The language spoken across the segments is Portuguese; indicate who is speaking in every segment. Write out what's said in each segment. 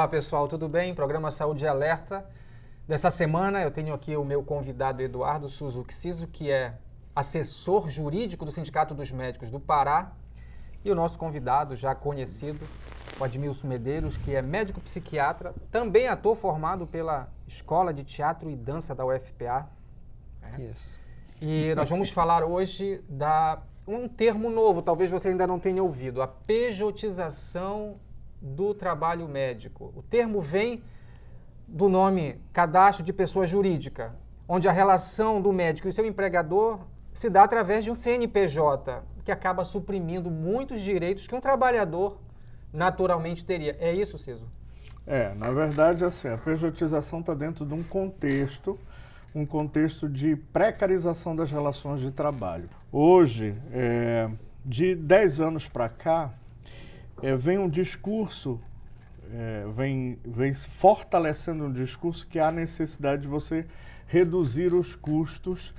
Speaker 1: Olá pessoal, tudo bem? Programa Saúde Alerta. Dessa semana eu tenho aqui o meu convidado Eduardo Suzuki Ciso, que é assessor jurídico do Sindicato dos Médicos do Pará, e o nosso convidado já conhecido, o Admilson Medeiros, que é médico psiquiatra, também ator formado pela Escola de Teatro e Dança da UFPA.
Speaker 2: Isso.
Speaker 1: E nós vamos falar hoje um termo novo, talvez você ainda não tenha ouvido, a pejotização do trabalho médico. O termo vem do nome Cadastro de Pessoa Jurídica, onde a relação do médico e seu empregador se dá através de um CNPJ, que acaba suprimindo muitos direitos que um trabalhador naturalmente teria. É isso, Ciso?
Speaker 3: Na verdade, assim, a pejotização está dentro de um contexto de precarização das relações de trabalho. Hoje, de 10 anos para cá, vem um discurso, vem fortalecendo um discurso que há necessidade de você reduzir os custos,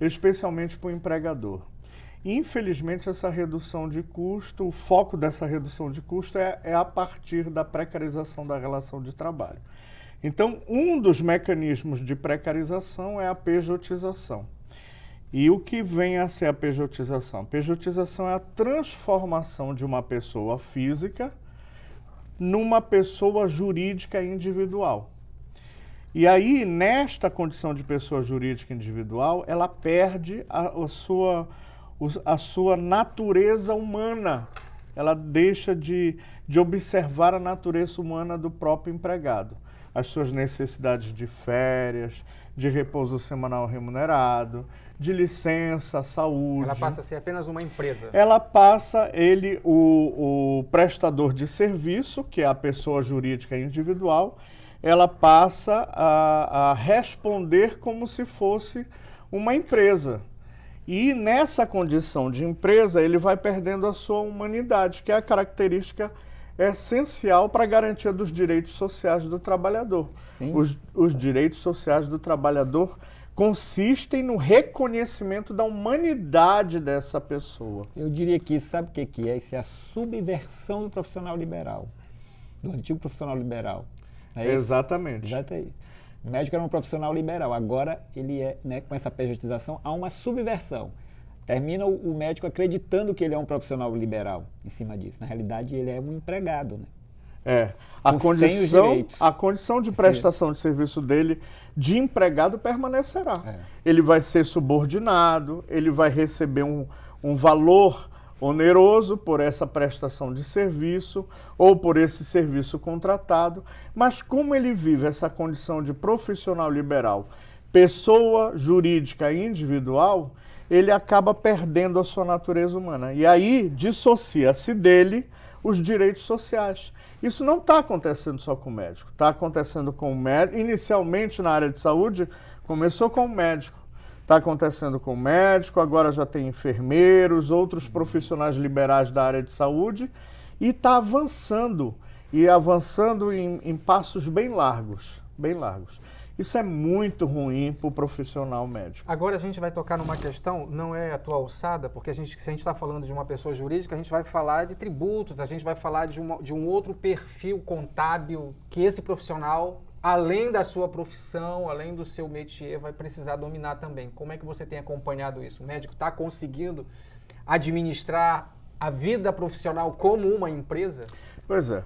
Speaker 3: especialmente para o empregador. Infelizmente, essa redução de custo, o foco dessa redução de custo é a partir da precarização da relação de trabalho. Então, um dos mecanismos de precarização é a pejotização. E o que vem a ser a pejotização? A pejotização é a transformação de uma pessoa física numa pessoa jurídica individual. E aí, nesta condição de pessoa jurídica individual, ela perde a sua natureza humana. Ela deixa de observar a natureza humana do próprio empregado. As suas necessidades de férias, de repouso semanal remunerado, de licença, saúde.
Speaker 1: Ela passa a ser apenas uma empresa.
Speaker 3: Ela passa, o prestador de serviço, que é a pessoa jurídica individual, ela passa a responder como se fosse uma empresa. E nessa condição de empresa, ele vai perdendo a sua humanidade, que é a característica essencial para a garantia dos direitos sociais do trabalhador. Os direitos sociais do trabalhador consistem no reconhecimento da humanidade dessa pessoa.
Speaker 2: Eu diria que isso, sabe o que é? Isso é a subversão do profissional liberal, do antigo profissional liberal. É
Speaker 3: Exatamente.
Speaker 2: Exatamente. O médico era um profissional liberal, agora ele é, com essa pejotização, há uma subversão. Termina o médico acreditando que ele é um profissional liberal em cima disso. Na realidade, ele é um empregado, né?
Speaker 3: A condição de prestação de serviço dele de empregado permanecerá. Ele vai ser subordinado, ele vai receber um valor oneroso por essa prestação de serviço ou por esse serviço contratado, mas como ele vive essa condição de profissional liberal, pessoa jurídica individual, ele acaba perdendo a sua natureza humana. E aí dissocia-se dele os direitos sociais. Isso não está acontecendo só com o médico, está acontecendo com o médico. Inicialmente na área de saúde, começou com o médico. Está acontecendo com o médico, agora já tem enfermeiros, outros profissionais liberais da área de saúde, e está avançando, em passos bem largos, bem largos. Isso é muito ruim para o profissional médico.
Speaker 1: Agora a gente vai tocar numa questão, não é a tua alçada, porque se a gente está falando de uma pessoa jurídica, a gente vai falar de tributos, a gente vai falar de um outro perfil contábil que esse profissional, além da sua profissão, além do seu métier, vai precisar dominar também. Como é que você tem acompanhado isso? O médico está conseguindo administrar a vida profissional como uma empresa?
Speaker 3: Pois é.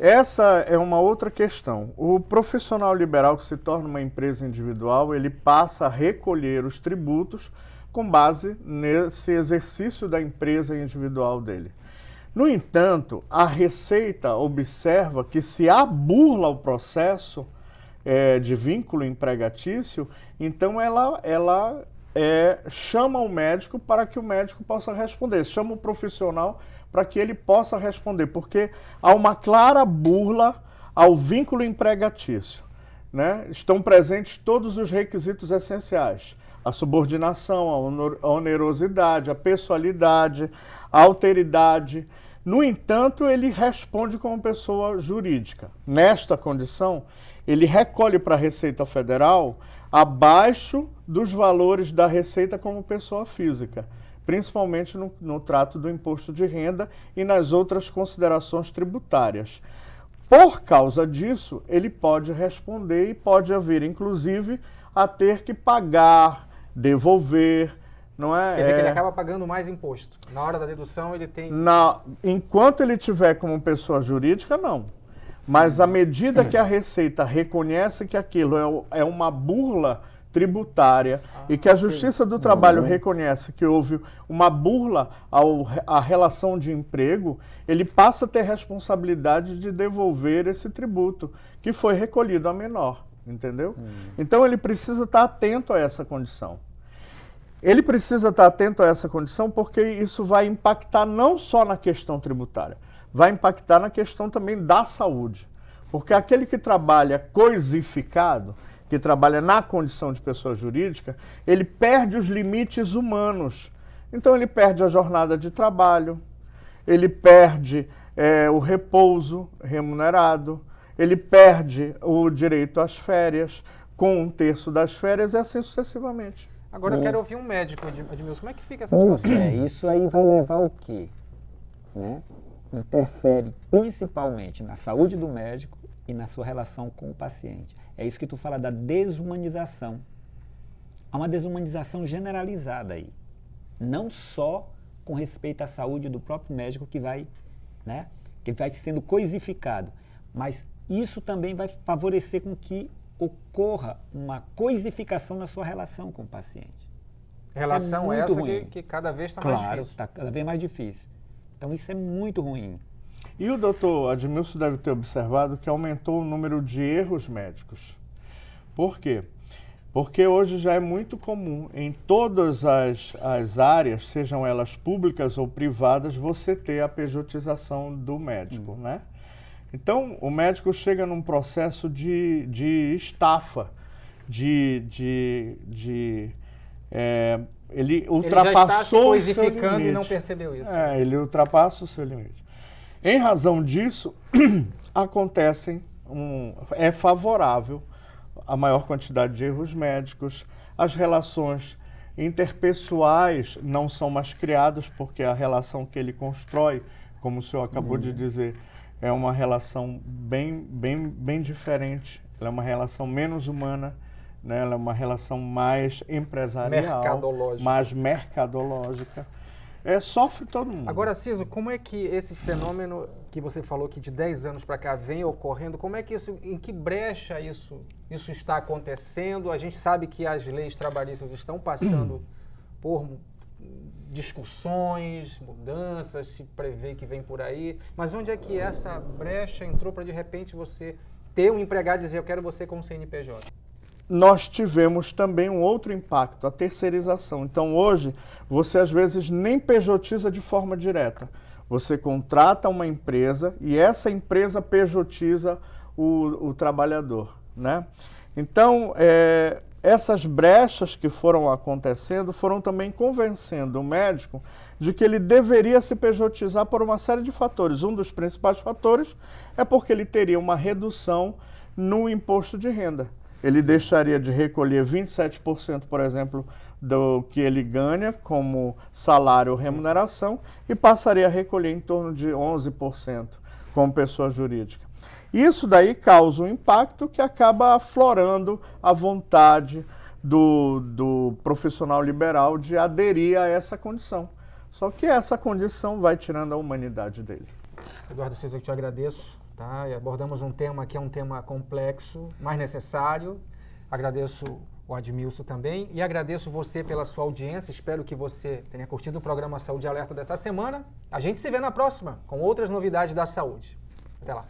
Speaker 3: Essa é uma outra questão. O profissional liberal que se torna uma empresa individual, ele passa a recolher os tributos com base nesse exercício da empresa individual dele. No entanto, a Receita observa que se há burla ao processo de vínculo empregatício, então ela chama o médico para que o médico possa responder, chama o profissional para que ele possa responder, porque há uma clara burla ao vínculo empregatício, né? Estão presentes todos os requisitos essenciais: a subordinação, a onerosidade, a pessoalidade, a alteridade. No entanto, ele responde como pessoa jurídica. Nesta condição, ele recolhe para a Receita Federal abaixo dos valores da Receita como pessoa física, principalmente no trato do imposto de renda e nas outras considerações tributárias. por causa disso, ele pode responder e pode vir, inclusive, a ter que pagar, devolver, não é?
Speaker 1: Quer dizer que ele acaba pagando mais imposto. Na hora da dedução ele tem...
Speaker 3: Enquanto ele tiver como pessoa jurídica, não. Mas à medida que a Receita reconhece que aquilo é uma burla tributária e que a Justiça do Trabalho reconhece que houve uma burla à relação de emprego, ele passa a ter responsabilidade de devolver esse tributo que foi recolhido a menor, entendeu? Então ele precisa estar atento a essa condição. Ele precisa estar atento a essa condição porque isso vai impactar não só na questão tributária, vai impactar na questão também da saúde. Porque aquele que trabalha coisificado, que trabalha na condição de pessoa jurídica, ele perde os limites humanos. Então ele perde a jornada de trabalho, ele perde o repouso remunerado, ele perde o direito às férias, com 1/3 das férias e assim sucessivamente.
Speaker 1: Agora eu quero ouvir um médico, Admilson, como é que fica essa situação?
Speaker 2: Isso aí vai levar o quê? Né? Interfere principalmente na saúde do médico e na sua relação com o paciente. É isso que tu fala da desumanização. Há uma desumanização generalizada aí. Não só com respeito à saúde do próprio médico que vai sendo coisificado, mas isso também vai favorecer com que ocorra uma coisificação na sua relação com o paciente.
Speaker 1: Relação essa que cada vez está mais difícil.
Speaker 2: Claro, está cada vez mais difícil. Então isso é muito ruim.
Speaker 3: E o doutor Admilson deve ter observado que aumentou o número de erros médicos. Por quê? Porque hoje já é muito comum em todas as áreas, sejam elas públicas ou privadas, você ter a pejotização do médico, né? Então, o médico chega num processo de estafa, ele ultrapassou o seu limite.
Speaker 1: Ele já está se coisificando e não percebeu isso.
Speaker 3: Ele ultrapassa o seu limite. Em razão disso, é favorável a maior quantidade de erros médicos, as relações interpessoais não são mais criadas, porque a relação que ele constrói, como o senhor acabou de dizer, é uma relação bem diferente, ela é uma relação menos humana, né? Ela é uma relação mais empresarial, mais mercadológica. Sofre todo mundo.
Speaker 1: Agora, Ciso, como é que esse fenômeno que você falou que de 10 anos para cá vem ocorrendo, como é que em que brecha isso está acontecendo? A gente sabe que as leis trabalhistas estão passando por discussões, mudanças, se prevê que vem por aí, mas onde é que essa brecha entrou para de repente você ter um empregado e dizer eu quero você como CNPJ?
Speaker 3: Nós tivemos também um outro impacto, a terceirização. Então hoje, você às vezes nem pejotiza de forma direta. Você contrata uma empresa e essa empresa pejotiza o trabalhador, né? Então, essas brechas que foram acontecendo foram também convencendo o médico de que ele deveria se pejotizar por uma série de fatores. Um dos principais fatores é porque ele teria uma redução no imposto de renda. Ele deixaria de recolher 27%, por exemplo, do que ele ganha como salário ou remuneração e passaria a recolher em torno de 11% como pessoa jurídica. Isso daí causa um impacto que acaba aflorando a vontade do profissional liberal de aderir a essa condição. Só que essa condição vai tirando a humanidade dele.
Speaker 1: Eduardo Ciso, eu te agradeço. Tá? E abordamos um tema que é um tema complexo, mas necessário. Agradeço o Admilson também e agradeço você pela sua audiência. Espero que você tenha curtido o programa Saúde Alerta dessa semana. A gente se vê na próxima com outras novidades da saúde. Até lá.